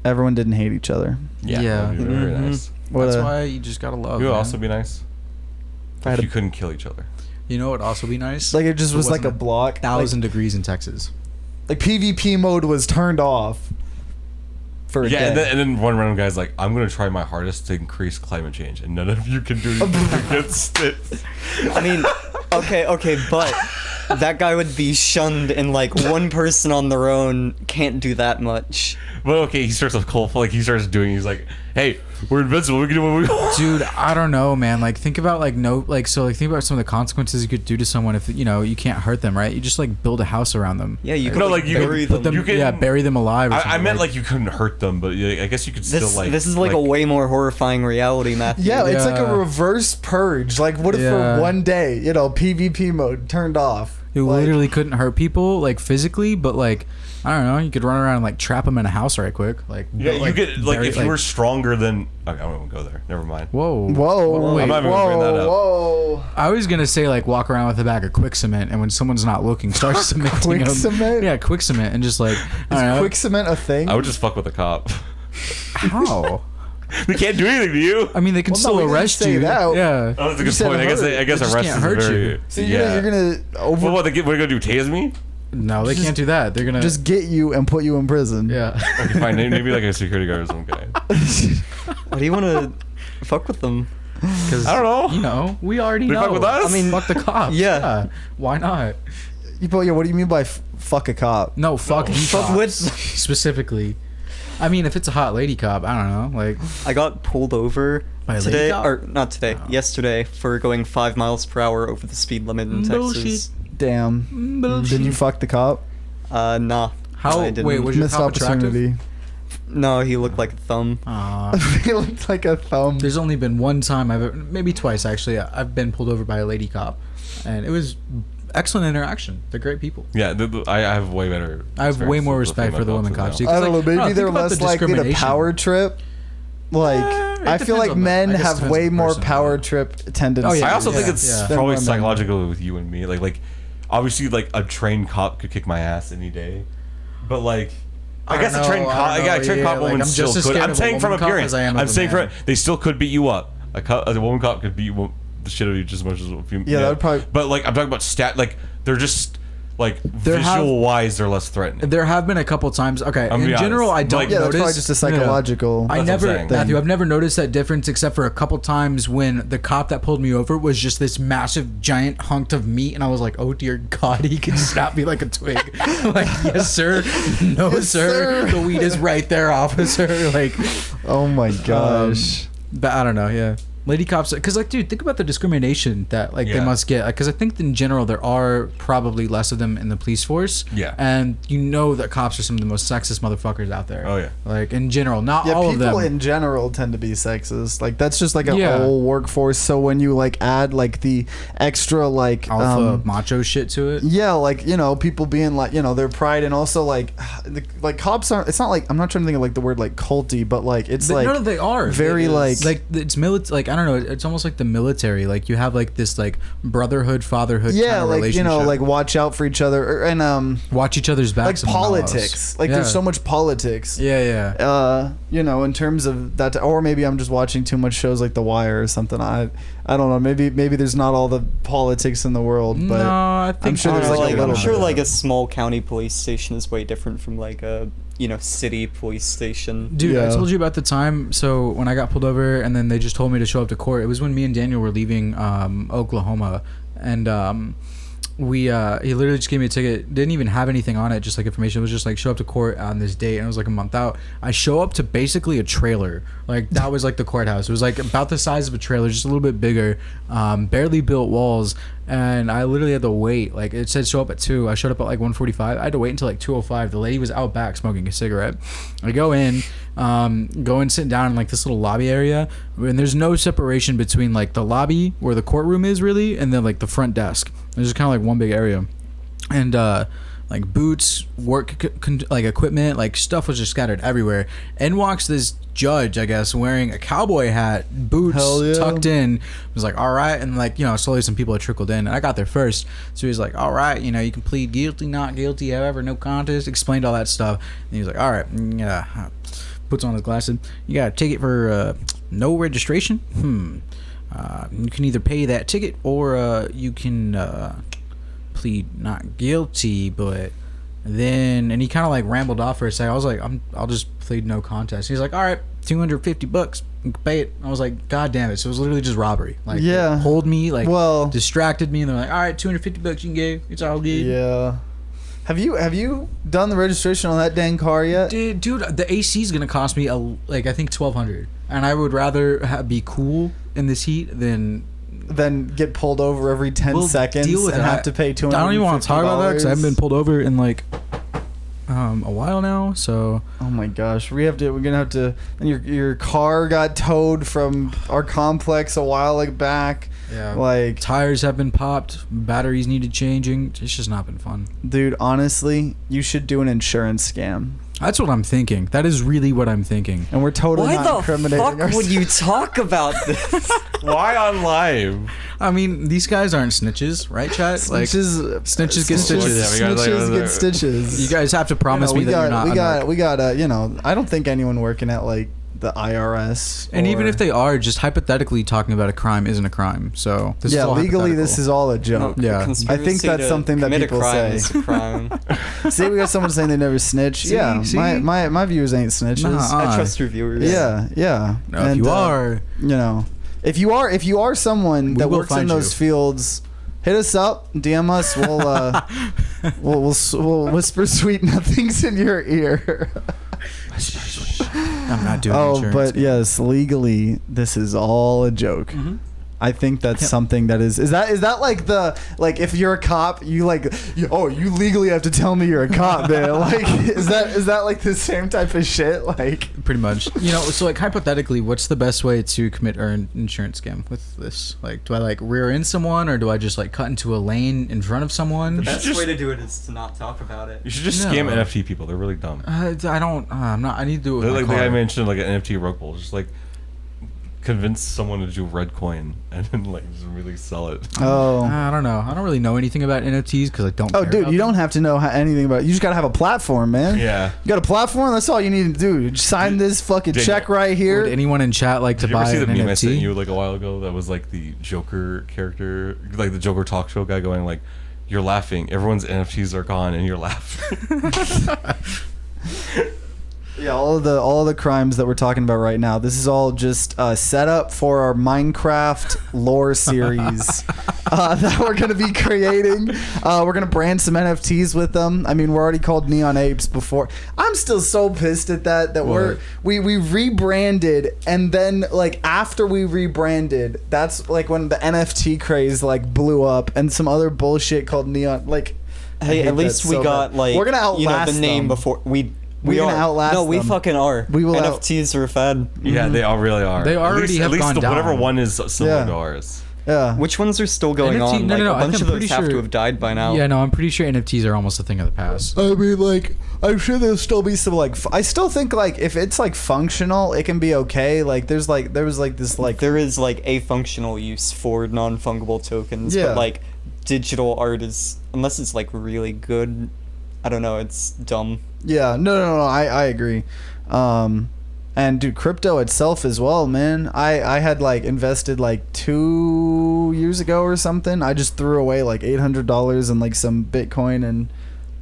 everyone didn't hate each other? Yeah. that would be very Mhm. nice. What That's a- why you just gotta love. It would man. also be nice I had if a- you couldn't kill each other. You know what would also be nice? like it just If it was like a wasn't block, 1,000 degrees in Texas. like PvP mode was turned off for a Yeah, day. and then one random guy's like, I'm gonna try my hardest to increase climate change, and none of you can do anything against it. I mean, okay, but that guy would be shunned, and like one person on their own can't do that much. But okay, he starts with cold, like he starts doing. He's like, "Hey, we're invincible. We can do what we want." Dude, I don't know, man. Like, think about think about some of the consequences you could do to someone if, you know, you can't hurt them, right? You just like build a house around them. Yeah, you could No, like, you could bury put them. them- You can- bury them alive. Or I something, meant like you couldn't hurt them, but yeah, I guess you could This still like. this is like a way more horrifying reality, Matthew. yeah, it's like Yeah. a reverse purge. Like, what if Yeah. for one day, you know, PvP mode turned off? You Like, literally couldn't hurt people like physically, but like, I don't know, you could run around and like trap them in a house right quick. Like, Yeah, you could like bury- if you were stronger than. Okay, I won't go there. Never mind. Whoa. Whoa, Wait, I'm not even gonna bring that up. whoa. I was gonna say like walk around with a bag of quick cement, and when someone's not looking, start cementing Quick them. cement? Yeah, quick cement, and just like I Is don't know. quick cement a thing? I would just fuck with a cop. How? They can't do anything to you. I mean, they can Well, no, still we didn't arrest say you. that. Yeah. Oh, that's a You good said point. I guess hurt. I guess They just arrest can't is hurt very. you. So Yeah. you're gonna over Well, what they what are they gonna do? Tase me? No, they Just- can't do that. They're gonna just get you and put you in prison. yeah. Okay, fine. Maybe like a security guard or some guy. Why do you want to fuck with them? Because I don't know. You know, we already They know. fuck with us? I mean, fuck the cops. yeah. Why not? But yeah, what do you mean by fuck a cop? No, fuck No. the Fuck cops, with- specifically. I mean, if it's a hot lady cop, I don't know. Like, I got pulled over By a lady today, cop? or not today, Oh. yesterday, for going 5 miles per hour over the speed limit in Bullshit. Texas. Damn. Bullshit. Did you fuck the cop? Nah. How- I didn't. wait, was your Missed cop attractive? opportunity. No, he looked like a thumb. He looked like a thumb. There's only been one time maybe twice actually, I've been pulled over by a lady cop, and it was excellent interaction. They're great people. Yeah, I have way better. I have way experience more with respect for the female women than cops, male. dude. I don't know. Like, Maybe think they're about less the likely to discrimination. power trip. Like, it I feel depends like on the- men I guess it have depends way on the more person, power yeah. trip tendencies. Oh, yeah. I also think Yeah, it's yeah. than probably women. psychological with you and me. Like obviously, like a trained cop could kick my ass any day, but like. I guess a trained cop, yeah, a trained cop woman I'm still just as could. scared I'm of a saying from woman cop appearance. as I am of I'm a saying man. they still could beat you up. A woman cop could beat the shit out of you just as much as a female. Yeah, that would probably- But like I'm talking about like they're just like There visual wise, they're less threatening. There have been a couple times. Okay, I'm in gonna be general, honest. I don't Like, Yeah, that's notice. probably just a psychological. I That's what I'm never, saying. Matthew, I've never noticed that difference except for a couple times when the cop that pulled me over was just this massive giant hunk of meat, and I was like, oh dear God, he can snap me like a twig. Like, yes sir, no Yes, sir, sir. the weed is right there, officer. Like, Oh my gosh. but I don't know, yeah. Lady cops, because like, dude, think about the discrimination that like they Yeah. must get. Because I think in general there are probably less of them in the police force. Yeah. and you know that cops are some of the most sexist motherfuckers out there. Oh, yeah. like in general, not Yeah, all of people them. in general tend to be sexist. Like that's just like a Yeah. whole workforce. So when you like add like the extra like Alpha macho shit to it. yeah, like you know, people being like their pride, and also like like cops aren't. It's not like I'm not trying to think of like the word like culty, but like it's But like no, they are very It is. like it's military. Like I don't know, it's almost like the military. Like you have like this like brotherhood, fatherhood. yeah, kind of like relationship. like watch out for each other, and watch each other's like backs. and all else. politics. Like Yeah. there's so much politics. Yeah, yeah. In terms of that, or maybe I'm just watching too much shows like The Wire or something. I don't know. Maybe there's not all the politics in the world, but No, I think I'm sure I there's don't know, like a I'm little sure bit. like a small county police station is way different from like a city police station. Dude, I Yeah. told you about the time. So when I got pulled over, and then they just told me to show up to court. It was when me and Daniel were leaving Oklahoma, and he literally just gave me a ticket. Didn't even have anything on it, just like information. It was just like show up to court on this date, and it was like a month out. I show up to basically a trailer. Like that was like the courthouse. It was like about the size of a trailer, just a little bit bigger, barely built walls. And I literally had to wait. Like it said show up at 2. I showed up at like 1:45. I had to wait until like 2:05. The lady was out back smoking a cigarette. I go in, sit down in like this little lobby area, and there's no separation between like the lobby where the courtroom is really, and then like the front desk. There's just kind of like one big area, and like boots, like equipment, like stuff was just scattered everywhere. In walks this judge, I guess, wearing a cowboy hat, boots Hell yeah. tucked in. Was like, all right, and like slowly some people had trickled in, and I got there first. So he was like, all right, you can plead guilty, not guilty, however, no contest. Explained all that stuff, and he was like, all right, yeah. Puts on his glasses. You got a ticket for no registration. You can either pay that ticket or you can plead not guilty, but then, and he kind of like rambled off for a second. I was like, I'll just plead no contest. He's like, all right, $250, you can pay it. I was like, God damn it. So it was literally just robbery. Like, Yeah. they pulled me, like, Well- distracted me, and they're like, all right, $250 you can give. It's all good. Yeah. Have you done the registration on that dang car yet? Dude, the AC is gonna cost me I think $1,200, and I would rather be cool in this heat than Then get pulled over every 10 We'll seconds deal with and that. have to pay $250. I don't even want to talk about that because I haven't been pulled over in like a while now. So Oh my gosh, we're gonna have to. And your car got towed from our complex a while back. yeah, Like, tires have been popped, batteries needed changing. It's just not been fun. dude, honestly, you should do an insurance scam. That's what I'm thinking. That is really what I'm thinking. And we're totally Why not the incriminating fuck would ourselves. you talk about this? Why on live? I mean, these guys aren't snitches, right, chat? Like, snitches get stitches. Yeah, we gotta Snitches like- get stitches. you guys have to promise me that you're not. We got. I don't think anyone working at like the IRS. And even or- if they are, just hypothetically talking about a crime isn't a crime. So this is yeah, all legally this hypothetical. is all a joke. Yeah. I Conspiracy that's to something that commit a people crime say. is a crime. See, we got someone saying they never snitch. See? Yeah, See? my viewers ain't snitches. Nah. I trust your viewers. Yeah. No, if And, you are, if you are someone We that will works in find those you. fields, hit us up, DM us. We'll whisper sweet nothings in your ear. I'm not doing Oh, insurance. but yes, legally, this is all a joke. Mhm. I think that's Yep. something that is that like if you're a cop, you legally have to tell me you're a cop, man. Like is that like the same type of shit? Like Pretty much. So like hypothetically, what's the best way to commit an insurance scam with this? Like, do I like rear end someone, or do I just like cut into a lane in front of someone? The best just- way to do it is to not talk about it. You should just No. scam NFT people. They're really dumb. I don't. I'm not. I need to do it with They're my like the guy car. mentioned, like an NFT rug pull. Just like convince someone to do red coin and then like just really sell it. I don't know. I don't really know anything about NFTs because I don't. Oh, care dude, about you them. don't have to know anything about it. You just gotta have a platform, man. Yeah. You got a platform. That's all you need to do. Just sign this fucking Daniel, check right here. Would anyone in chat like to Did you ever buy see the an meme I sent NFT? you like a while ago? That was like the Joker character, like the Joker talk show guy going like, you're laughing. Everyone's NFTs are gone, and you're laughing. Yeah, all of the crimes that we're talking about right now. This is all just set up for our Minecraft lore series that we're gonna be creating. We're gonna brand some NFTs with them. I mean, we're already called Neon Apes before. I'm still so pissed at that we rebranded, and then like after we rebranded, that's like when the NFT craze like blew up, and some other bullshit called Neon. Like, Hey, at least we got like we're gonna outlast the name them. before We're gonna are. outlast No, we them. fucking are. We will NFTs are a fad. Yeah, they all really are. They already have gone down. Whatever one is similar Yeah. to ours. Yeah. Which ones are still going NFT on? no, Like no, a bunch I'm of pretty those have to sure- have died by now. Yeah, no, I'm pretty sure NFTs are almost a thing of the past. I mean, like, I'm sure there'll still be some, like, I still think, like, if it's, like, functional, it can be okay. Like, there was, like, this, like... There is like a functional use for non-fungible tokens, Yeah. but like digital art is, unless it's like really good, I don't know, it's dumb. Yeah, no, I agree. And, dude, crypto itself as well, man. I had, like, invested, like, 2 years ago or something. I just threw away, like, $800 in, like, some Bitcoin and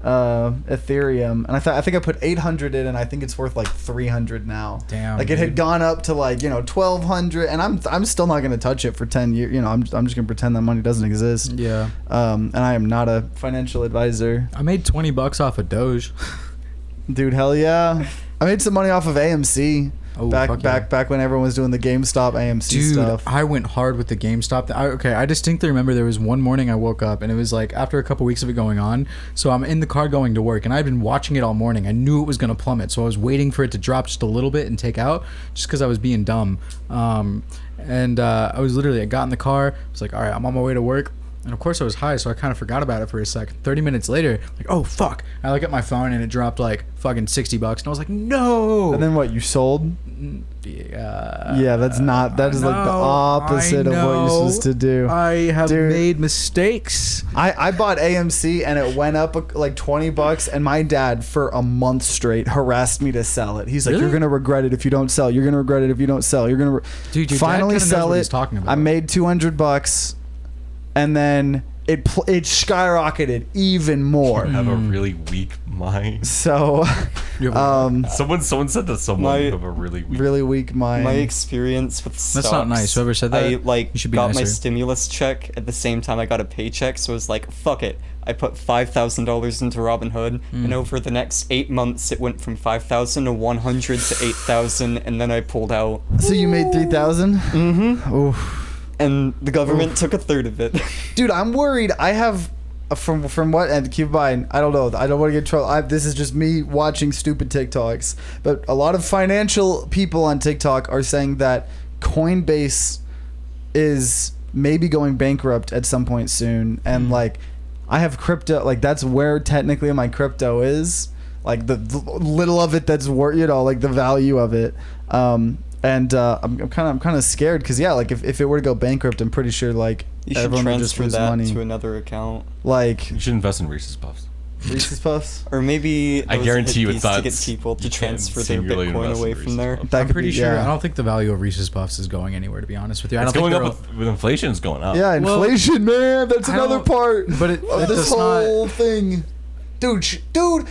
Ethereum. And I think I put 800 in, and I think it's worth, like, 300 now. Damn, Like, it had dude. gone up to, like, 1,200, and I'm still not going to touch it for 10 years. I'm just going to pretend that money doesn't exist. Yeah. And I am not a financial advisor. I made $20 off of Doge. Dude, hell yeah. I made some money off of AMC. Oh, fuck yeah. Back when everyone was doing the GameStop AMC Dude, stuff. I went hard with the GameStop. I distinctly remember there was one morning I woke up and it was like after a couple weeks of it going on. So I'm in the car going to work and I'd been watching it all morning. I knew it was going to plummet. So I was waiting for it to drop just a little bit and take out just because I was being dumb. I got in the car. I was like, all right, I'm on my way to work. And of course I was high, so I kind of forgot about it for a second. 30 minutes later, like, oh fuck! I look at my phone and it dropped like fucking $60, and I was like, no. And then what, you sold? Yeah, that is like the opposite of what you're supposed to do. I have Dude. made mistakes. I bought AMC and it went up like $20, and my dad for a month straight harassed me to sell it. He's like, Really? "You're gonna regret it if you don't sell. You're gonna regret it if you don't sell. You're gonna Dude, your dad finally kinda knows sell what it." he's talking about. I made $200, and then it skyrocketed even more. You have a really weak mind. So, You have Someone said that someone My- you have a really weak really weak mind. My experience with stocks. not nice. Whoever said that, I you should be got my nicer. stimulus check at the same time I got a paycheck, so I was like, fuck it. I put $5,000 into Robinhood, and over the next 8 months, it went from 5,000 to 100 to 8,000, and then I pulled out. So you made 3,000? Mm-hmm. Oof. And the government took a third of it. Dude, I'm worried. I have from what, and keep in mind, I don't know. I don't want to get in trouble. This is just me watching stupid TikToks. But a lot of financial people on TikTok are saying that Coinbase is maybe going bankrupt at some point soon, and like I have crypto. Like that's where technically my crypto is. Like the little of it that's worth, like the value of it. And I'm kind of scared because like if it were to go bankrupt, I'm pretty sure like You should everyone would just transfer lose that money. to another account. Like You should invest in Reese's Puffs. Reese's Puffs. Or maybe I those guarantee you hippies it's to not- get people to you can't transfer their singularly Bitcoin invest in away Reese's from there. Puffs. That I'm could pretty be- sure. yeah. I don't think the value of Reese's Puffs is going anywhere. To be honest with you, I It's don't going think up with inflation. It's going up. Yeah, Well, inflation, man. That's I another don't- part but it of this does not- whole thing. Dude.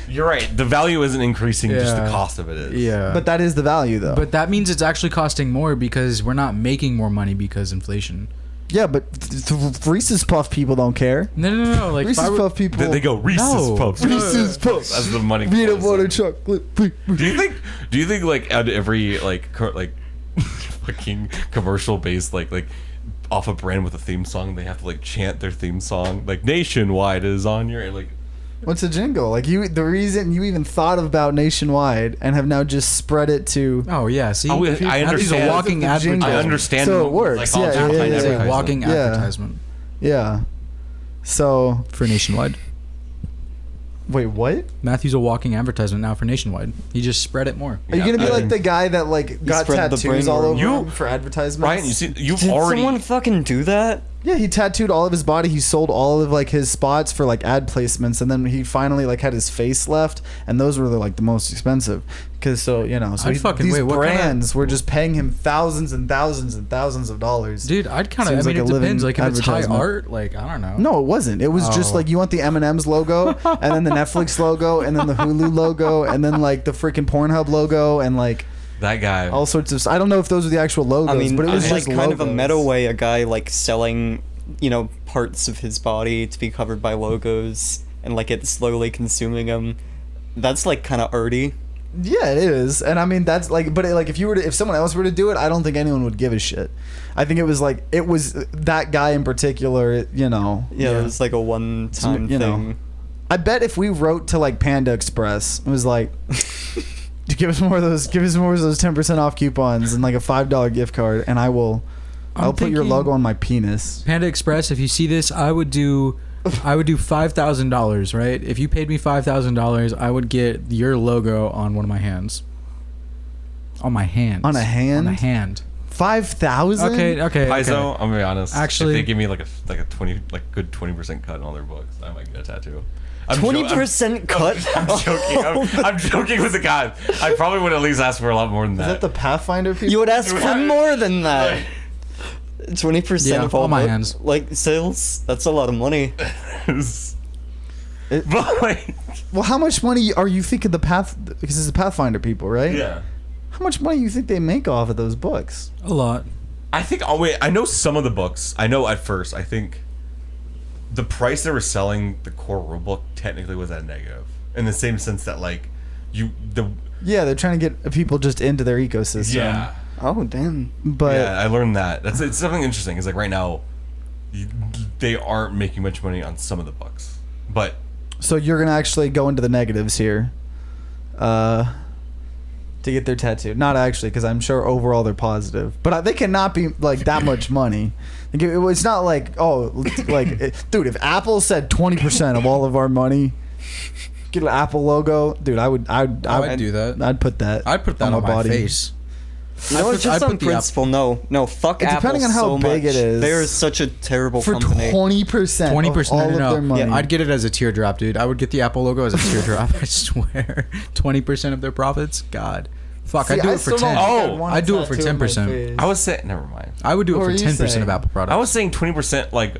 You're right. The value isn't increasing. Just the Yeah. cost of it is. Yeah, But that is the value, though. but that means it's actually costing more because we're not making more money because inflation. yeah, but Reese's Puff people don't care. No. Like if Reese's I were- Puff people. They go Reese's No. Puffs. Reese's Puffs. As the money. Peanut flows butter in. chocolate. Do you think like at every like fucking commercial based like off a brand with a theme song, they have to like chant their theme song like Nationwide is on your like. What's a jingle? Like the reason you even thought about Nationwide and have now just spread it to. Oh yeah, see, I Matthew's understand. a walking The jingle. advertisement. I understand. So it works. psychology Yeah, behind yeah, It's a advertising. walking Yeah. advertisement Yeah. So for Nationwide. wait, what? Matthew's a walking advertisement now for Nationwide. He just spread it more. Are you gonna be I- like the guy that like got spread the tattoos all brainworm. over You- him for advertisements? Ryan, you've Did already. someone fucking do that? Yeah, he tattooed all of his body. He sold all of like his spots for like ad placements, and then he finally like had his face left, and those were the most expensive. Because so I'd these fucking wait, what brands were just paying him thousands and thousands and thousands of dollars. Dude, I'd kind of. Seems I mean, like a it depends. living Like if it's high advertisement. art, like I don't know. No, it wasn't. It was just Oh. like you want the M&M's logo, and then the Netflix logo, and then the Hulu logo, and then like the freaking Pornhub logo, and like That guy. all sorts of. I don't know if those were the actual logos, I mean, but it was it's like just kind of a logos. meta way a guy like selling, parts of his body to be covered by logos and like it slowly consuming them. That's like kind of arty. Yeah, it is, and I mean that's like, but if someone else were to do it, I don't think anyone would give a shit. I think it was that guy in particular, Yeah, it was like a one-time You know. thing. I bet if we wrote to like Panda Express, it was like, give us more of those 10% off coupons and like a $5 gift card, and I'll put your thinking- logo on my penis. Panda Express, if you see this, I would do $5,000, right? If you paid me $5,000, I would get your logo on one of my hands. On my hands. On a hand? On a hand. 5,000? Okay. Paizo, I'm gonna be honest. Actually- if they give me like a 20% cut on all their books, I might get a tattoo. 20% cut? I'm joking. I'm joking with the guy. I probably would at least ask for a lot more than Is that. that the Pathfinder people? You would ask for more than that. 20% Yeah, of all on my book- hands. like sales. That's a lot of money. But like, Well, how much money are you thinking because it's the Pathfinder people, right? yeah. How much money do you think they make off of those books? A lot. I think. Oh wait, I know some of the books. I know at first. I think the price they were selling the core rulebook technically was at negative, in the same sense that like Yeah, they're trying to get people just into their ecosystem. yeah. Oh, damn. But Yeah, I learned that. It's something interesting. It's like right now, they aren't making much money on some of the books, but so you're gonna actually go into the negatives here, to get their tattoo. Not actually, because I'm sure overall they're positive. But they cannot be like that much money. Like, it's not like dude. If Apple said 20% of all of our money, get an Apple logo, dude. I would do that. I'd put that. I'd put that on my face. No, it's just I'd on put the principle. No, fuck Apple. Depending on how so big much. it is. They're such a terrible for company. 20%. 20%. Of all No. of their money. Yeah, I'd get it as a teardrop, dude. I would get the Apple logo as a teardrop. I swear. 20% of their profits. God. Fuck. See, I'd do I it for still don't 10. think Oh, want a I'd do it for tattoo on my 10%. face. I was saying, never mind. I would do What it were for you 10% of saying? Apple products. I was saying 20% like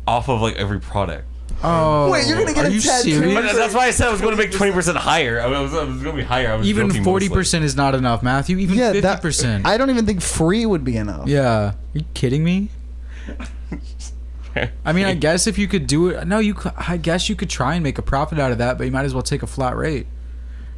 off of like every product. Oh. Wait, you're gonna get are a you tattoo? serious? But that's why I said I was going to make 20% higher. I was going to be higher. I was Even joking 40% mostly. is not enough, Matthew. Even Yeah, 50%. I don't even think free would be enough. Yeah. Are you kidding me? I mean, I guess if you could do it, I guess you could try and make a profit out of that, but you might as well take a flat rate,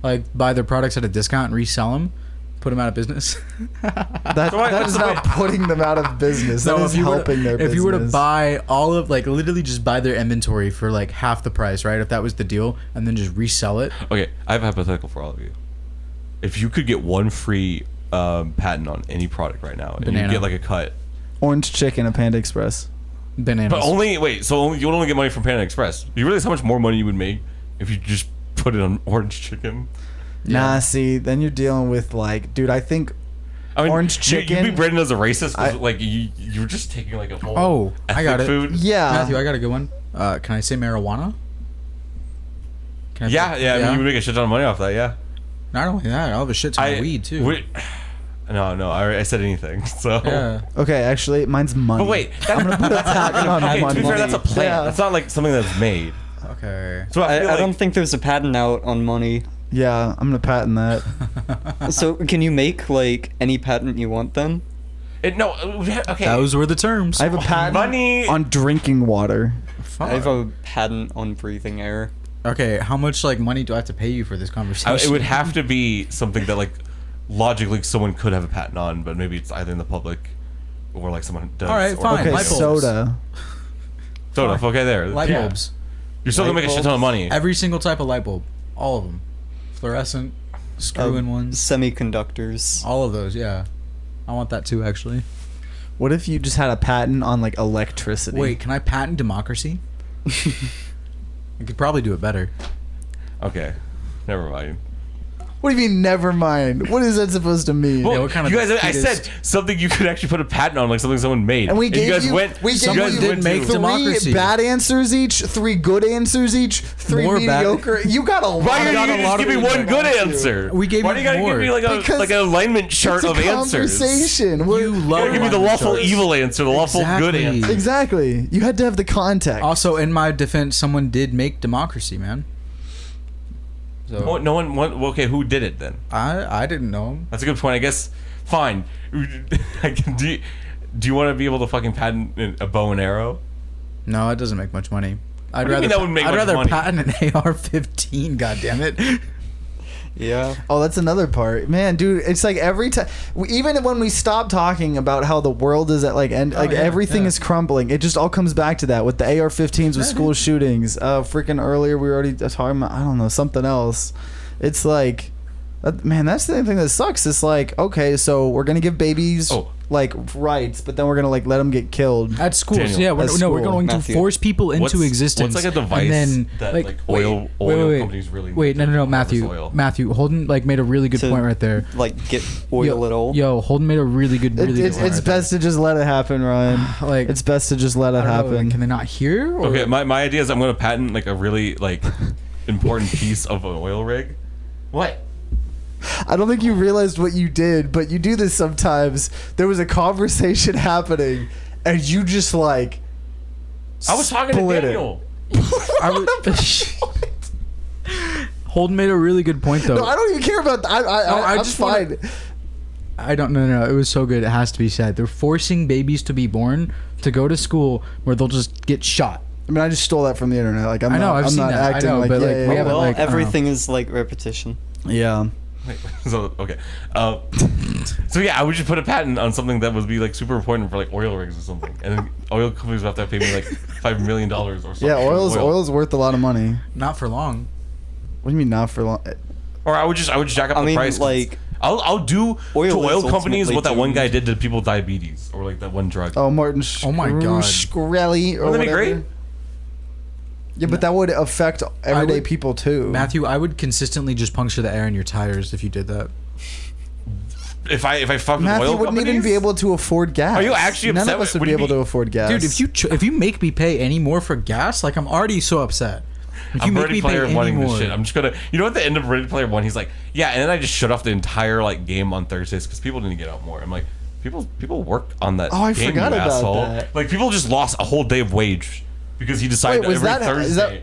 like buy their products at a discount and resell them, put them out of business. That is not putting them out of business. That is helping their business. If you were to buy all of, like, literally just buy their inventory for like half the price, right? If that was the deal, and then just resell it. Okay, I have a hypothetical for all of you. If you could get one free patent on any product right now, and you Banana. get like a cut, Orange chicken at Panda Express. Bananas. but you would only get money from Panda Express. You realize how much more money you would make if you just put it on orange chicken? Nah, see, then you're dealing with like, dude, I think I mean, Orange chicken- You'd be branded as a racist. 'Cause, I- like you're just taking like a whole. Oh, I got ethnic it. Food. yeah. Matthew, I got a good one. Can I say marijuana? Can I Yeah, put- yeah. I mean, you would make a shit ton of money off that. Yeah. Not only that, I'll have a shit ton of weed too. No. I said anything. So. Yeah. Okay, actually, mine's money. But wait, I'm gonna put a patent on okay, to money. be fair, that's a plant. Yeah. That's not like something that's made. Okay. So I, feel I like, don't think there's a patent out on money. Yeah, I'm gonna patent that. So can you make like any patent you want then? Okay. Those were the terms. I have a patent Money- on drinking water. I have a patent on breathing air. Okay, how much like money do I have to pay you for this conversation? It would have to be something that like logically someone could have a patent on, but maybe it's either in the public or like someone does. All right, or- fine. Okay, light bulbs. soda. Soda. Okay, there. Light Yeah. bulbs. You're still gonna Light make a shit ton of bulbs. money. Every single type of light bulb. All of them. Fluorescent, screw-in ones. Semiconductors. All of those, yeah. I want that too, actually. What if you just had a patent on like electricity? Wait, can I patent democracy? I could probably do it better. Okay, never mind. What do you mean, never mind? What is that supposed to mean? Well, Yeah, what kind of you guys, I defeatist- said something you could actually put a patent on, like something someone made. And we you gave guys you, went. we gave someone you did make three democracy. bad answers each, 3 good answers each, 3 More bad- mediocre. You got a lot. Why of are you a lot just of give me really one good answer? We gave Why you do you gotta more. give me like Because an alignment chart It's a of answers? conversation. You You love gotta give me the lawful evil answer, the lawful good Exactly. answer. Exactly. You had to have the context. Also, in my defense, someone did make democracy, man. So Well, no one. Okay, who did it then? I didn't know him. That's a good point. I guess. Fine. do you want to be able to fucking patent a bow and arrow? No, it doesn't make much money. What do you mean that would make I'd much rather money? patent an AR-15. God damn it! Yeah. Oh, that's another part, man, dude. It's like every time, even when we stop talking about how the world is at like end, like yeah, everything yeah. is crumbling. It just all comes back to that with the AR-15s with school shootings. Freaking earlier we were already talking about, I don't know, something else. It's like, man, that's the thing that sucks. It's like, okay, so we're gonna give babies like rights, but then we're gonna like let them get killed. At schools, Daniel. yeah. At we're school. going Matthew. to force people into What's existence. like a device and then, that like, like oil companies really Wait, need to no, harvest Matthew. oil? Matthew, Holden like made a really good To, point right there. Like, get oil at all. Yo, Holden made a really good point. It's right best to just let it happen, Ryan. there. Like, It's best to just let it I don't know, happen. like, can they not hear? Or? Okay, my idea is I'm gonna patent like a really like important piece of an oil rig. What? I don't think you realized what you did, but you do this sometimes. There was a conversation happening, and you just like. I was talking to split it. Daniel. I Holden made a really good point though. No, I don't even care about that. I I'm just fine. I don't know. It was so good. It has to be said. They're forcing babies to be born to go to school where they'll just get shot. I mean, I just stole that from the internet. Like, I'm I know, not, I've I'm seen not that. I acting know, like, but, yeah, like, yeah, we yeah. haven't, Well, like, I don't know. everything is like repetition. Yeah. So okay, so yeah, I would just put a patent on something that would be like super important for like oil rigs or something, and then oil companies would have to pay me like $5 million or something. Yeah, for oil's worth a lot of money. Not for long. What do you mean not for long? Or I would just jack up I the mean, price. 'cause like, I'll do oil to is oil companies ultimately what that one guy doomed. did to people with diabetes, or like that one drug. Oh, Martin Oh my God. Shkreli or Wouldn't that be whatever. great? Yeah, but that would affect everyday would- people too. Matthew, I would consistently just puncture the air in your tires if you did that. If I fuck with Matthew oil wouldn't companies, even be able to afford gas. Are you actually None upset of us with- would be would you able to be- afford gas. Dude, if you make me pay any more for gas, like I'm already so upset. If you I'm make Ready me Player pay any wanting this more, shit. I'm just gonna, you know, at the end of Ready Player One, he's like, yeah, and then I just shut off the entire like game on Thursdays because people didn't get out more. I'm like, people worked on that. Oh, I game, forgot you about asshole. that. Like people just lost a whole day of wage because he decided Wait, was every that Thursday. is that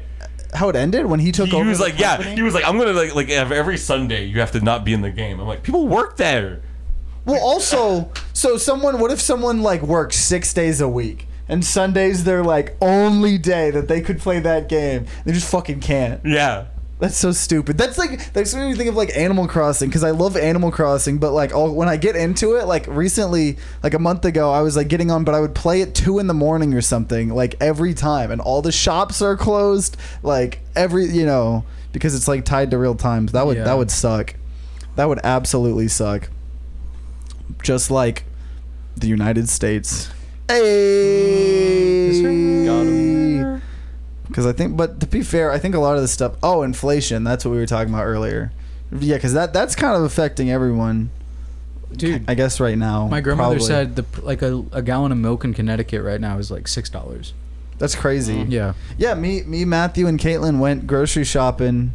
how it ended when he took over? He was the like, yeah, company? he was like, I'm gonna like every Sunday you have to not be in the game. I'm like, people work there. Well, also, so someone, what if someone like works 6 days a week and Sundays their like only day that they could play that game? They just fucking can't. Yeah. That's so stupid. That's when you think of like Animal Crossing, because I love Animal Crossing, but like when I get into it, like recently, like a month ago, I was like getting on, but I would play at 2 a.m. or something, like every time, and all the shops are closed, like because it's like tied to real times. That would suck. That would absolutely suck. Just like the United States. Hey. Got him. Because I think, but to be fair, I think a lot of this stuff. Oh, inflation. That's what we were talking about earlier. Yeah, because that's kind of affecting everyone. dude. I guess right now. My grandmother probably. said a gallon of milk in Connecticut right now is like $6. That's crazy. Yeah. Yeah, me, Matthew, and Caitlin went grocery shopping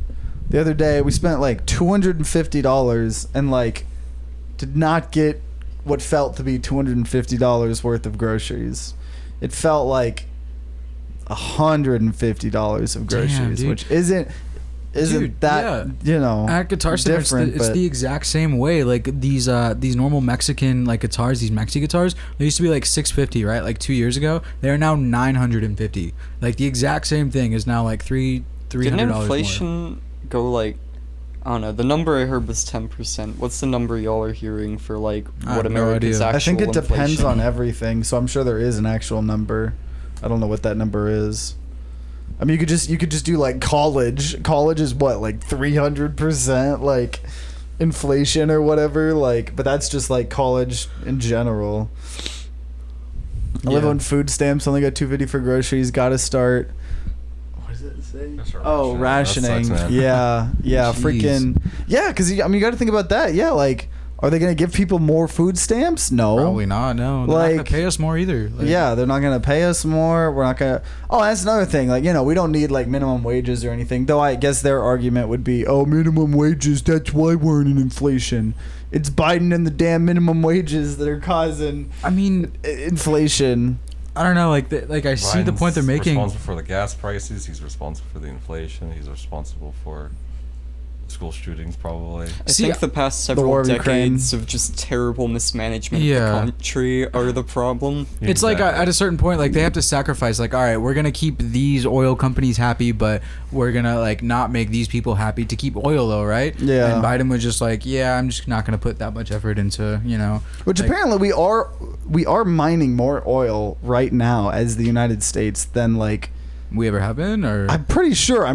the other day. We spent like $250 and like did not get what felt to be $250 worth of groceries. It felt like $150 of groceries, dude. which isn't Dude, that At Guitar Center, different, it's but the exact same way. Like these normal Mexican like guitars, these Mexi guitars, they used to be like $650, right? Like 2 years ago, they are now $950. Like the exact same thing is now like $300 Didn't more. inflation go like, I don't know, the number I heard was 10%. What's the number y'all are hearing for like I what have no America's idea. actual I think it depends inflation? on everything. So I'm sure there is an actual number. I don't know what that number is. I mean, you could just do like college. College is what, like 300% like inflation or whatever. Like, but that's just like college in general. I live Yeah. on food stamps. Only got $250 for groceries. Got to start. What is it? Oh, rationing. That sucks, man. Yeah, Jeez. freaking. Yeah, because I mean, you got to think about that. Yeah, like, are they gonna give people more food stamps? No, Probably not. No, they're not Like- gonna pay us more either. Like, Yeah, they're not gonna pay us more. We're not gonna. Oh, that's another thing. Like, you know, we don't need like minimum wages or anything. Though I guess their argument would be, oh, minimum wages. That's why we're in inflation. It's Biden and the damn minimum wages that are causing I mean, inflation. I don't know. Like, I see the point they're Biden's making. responsible for the gas prices. He's responsible for the inflation. He's responsible for school shootings, probably. I See, think the past war several of Ukraine. decades of just terrible mismanagement Yeah. of the country are the problem. It's like Exactly. at a certain point, like they have to sacrifice. Like, all right, we're gonna keep these oil companies happy, but we're gonna like not make these people happy to keep oil low, right? Yeah. And Biden was just like, yeah, I'm just not gonna put that much effort into, Which like- apparently we are mining more oil right now as the United States than like we ever have been, or I'm pretty sure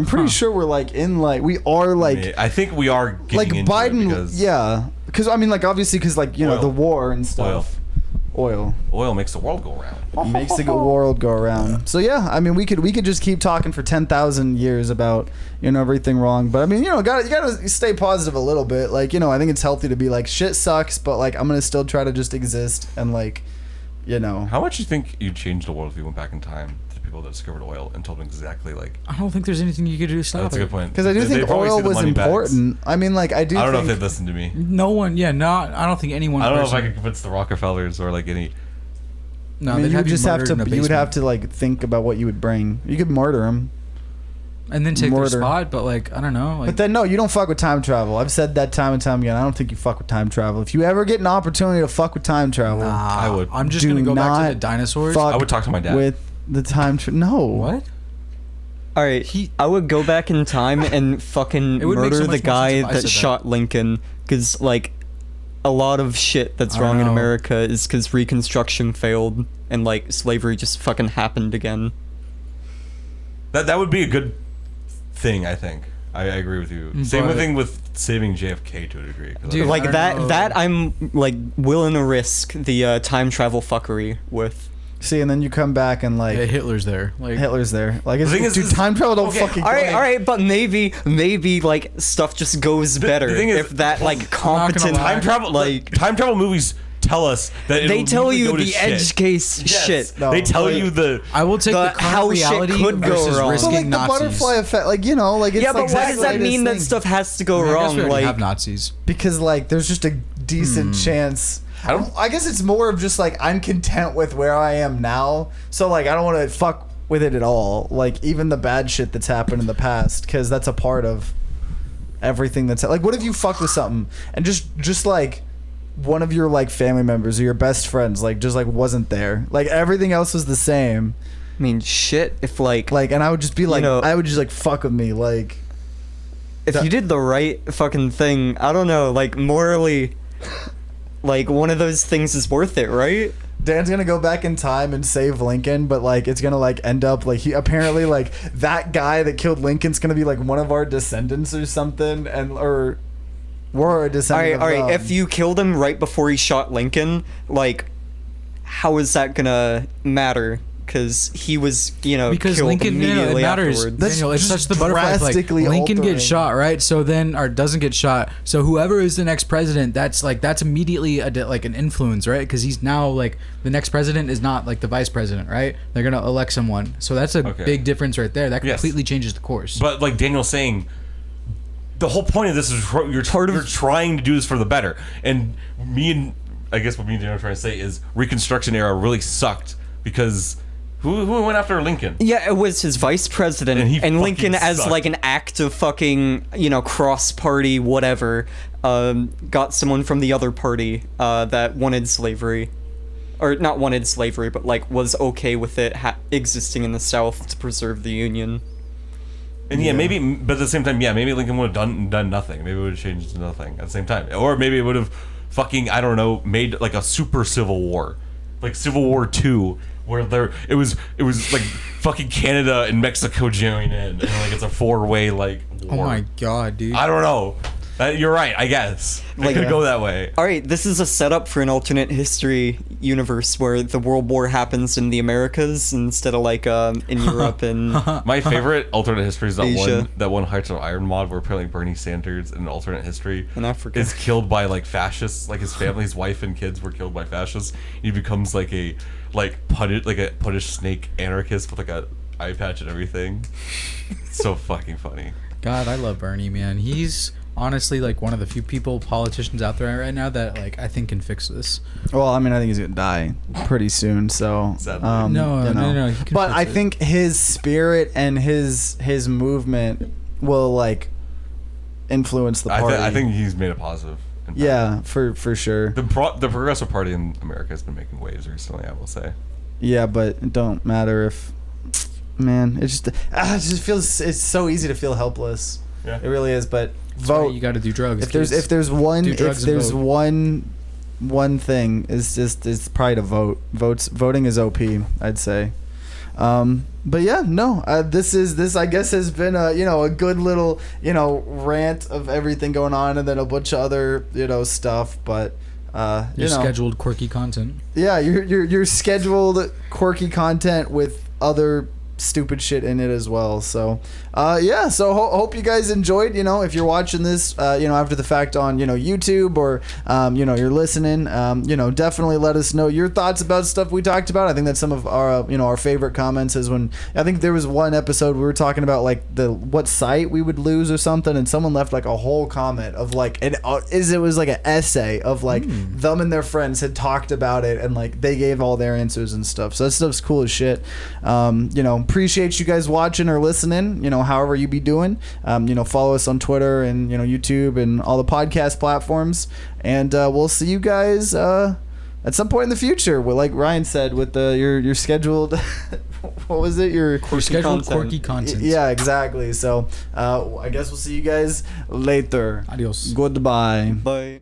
we're like in like we are like I think we are getting like into Biden it because yeah because I mean like obviously because like you know Oil. the war and stuff oil oil makes the world go round. makes the world go around. So yeah, I mean we could just keep talking for 10,000 years about everything wrong, but I mean you gotta stay positive a little bit. Like I think it's healthy to be like shit sucks, but like I'm gonna still try to just exist and like How much do you think you'd change the world if you went back in time to people that discovered oil and told them exactly like? I don't think there's anything you could do to stop That's a it. good point. because I do They think probably see oil the was money bags. important. I mean like I I don't know if think they'd listen to me. No one, I don't think anyone. I don't know if I could convince the Rockefellers or like any. No, I mean, they'd you would just have murdered in to. a You would have basement. to like think about what you would bring. You could murder him, and then take murder. their spot. But like, I don't know. Like, but then no, you don't fuck with time travel. I've said that time and time again. I don't think you fuck with time travel. If you ever get an opportunity to fuck with time travel, nah, I would. I'm just Do gonna go back to not the dinosaurs. fuck I would talk to my dad. with the time travel. No, What? All right, I would go back in time and fucking It would make so murder much the more sense guy if I that said that. shot Lincoln, because like a lot of shit that's I wrong in know. America is because Reconstruction failed and like slavery just fucking happened again. That would be a good thing, I think. I agree with you. Same But- thing with saving JFK to a degree. 'cause Dude, I- Like I don't that know. that I'm like willing to risk the time travel fuckery with. see, and then you come back and like Yeah, Hitler's there. Like, Hitler's there. Like, it's, thing is- dude, is- time travel don't okay, fucking. All right, go. all right, but maybe like stuff just goes better thing is- if that like not gonna competent lie. time travel movies tell us that they it'll tell usually you go to the shit. edge case Yes. shit. No. They tell Like- you the. I will take the, The how current shit reality could go versus wrong. risking But like the Nazis. butterfly effect, like like it's Yeah, but like why does that exactly mean this that thing. stuff has to go I mean, I guess wrong? we already Like have Nazis. Because like there's just a decent chance. I guess it's more of just like I'm content with where I am now, so like I don't want to fuck with it at all. Like even the bad shit that's happened in the past, because that's a part of everything that's like. What if you fucked with something and just like one of your like family members or your best friends like just like wasn't there, like everything else was the same, I mean, shit. If like and I would just be like know- I would just like fuck with me like. if you did the right fucking thing, I don't know, like morally, like one of those things is worth it, right? Dan's gonna go back in time and save Lincoln, but like it's gonna like end up like he apparently like that guy that killed Lincoln's gonna be like one of our descendants or something, and or we're a All descendant. right, all right. of If you killed him right before he shot Lincoln, like, how is that gonna matter? Because he was, Because killed Lincoln, immediately it matters. afterwards. That's Daniel, it's just such the butterfly effect. drastically Lincoln altering. gets shot, right? So then, or doesn't get shot. So whoever is the next president, that's immediately like an influence, right? Because he's now like the next president is not like the vice president, right? They're gonna elect someone. So that's a Okay. big difference right there. That Yes. completely changes the course. But like Daniel's saying, the whole point of this is you're trying to do this for the better. And I guess what me and Daniel are trying to say is Reconstruction era really sucked because who went after Lincoln? Yeah, it was his vice president, And he and Lincoln, fucking as sucked. like an act of fucking, cross-party whatever, got someone from the other party that wanted slavery, or not wanted slavery, but like was okay with it existing in the South to preserve the Union. And maybe, but at the same time, maybe Lincoln would have done nothing. Maybe it would have changed nothing at the same time, or maybe it would have fucking made like a super civil war, like Civil War II, where it was like fucking Canada and Mexico join in, and like it's a 4-way like war. Oh my god, dude. I don't know. You're right, I guess. Like- It could go that way. All right, this is a setup for an alternate history universe where the World War happens in the Americas instead of like in Europe and My favorite alternate history is Asia. that one Hearts of Iron mod where apparently Bernie Sanders in an alternate history in Africa. is killed by like fascists. Like his family's wife and kids were killed by fascists. He becomes like a punished snake anarchist with like a eye patch and everything. So fucking funny. God, I love Bernie, man. He's honestly like one of the few politicians out there right now that like I think can fix this. Well, I mean, I think he's gonna die pretty soon. So, Sadly. No, he can But fix I it. think his spirit and his movement will like influence the party. I think he's made a positive impact. Yeah, for sure. The Progressive Party in America has been making waves recently, I will say. Yeah, but it don't matter if, man, it just feels, it's so easy to feel helpless. Yeah. It really is. But That's why vote. you got to do drugs. If there's kids. Do drugs and vote. one thing is probably to vote. Voting is OP, I'd say. But yeah, no. This I guess has been a good little rant of everything going on, and then a bunch of other stuff. But your scheduled quirky content. yeah, your scheduled quirky content with other stupid shit in it as well. So yeah, so hope you guys enjoyed. If you're watching this after the fact on YouTube or you're listening, definitely let us know your thoughts about stuff we talked about. I think that's some of our our favorite comments is when I think there was one episode we were talking about like what site we would lose or something, and someone left like a whole comment of like it was like an essay of like them and their friends had talked about it, and like they gave all their answers and stuff. So that stuff's cool as shit. Appreciate you guys watching or listening, however you be doing. Follow us on Twitter and YouTube and all the podcast platforms, and we'll see you guys at some point in the future. Like Ryan said, with your scheduled what was it, your Scheduled quirky content. yeah, exactly. So I guess we'll see you guys later. Adios. Goodbye. Bye.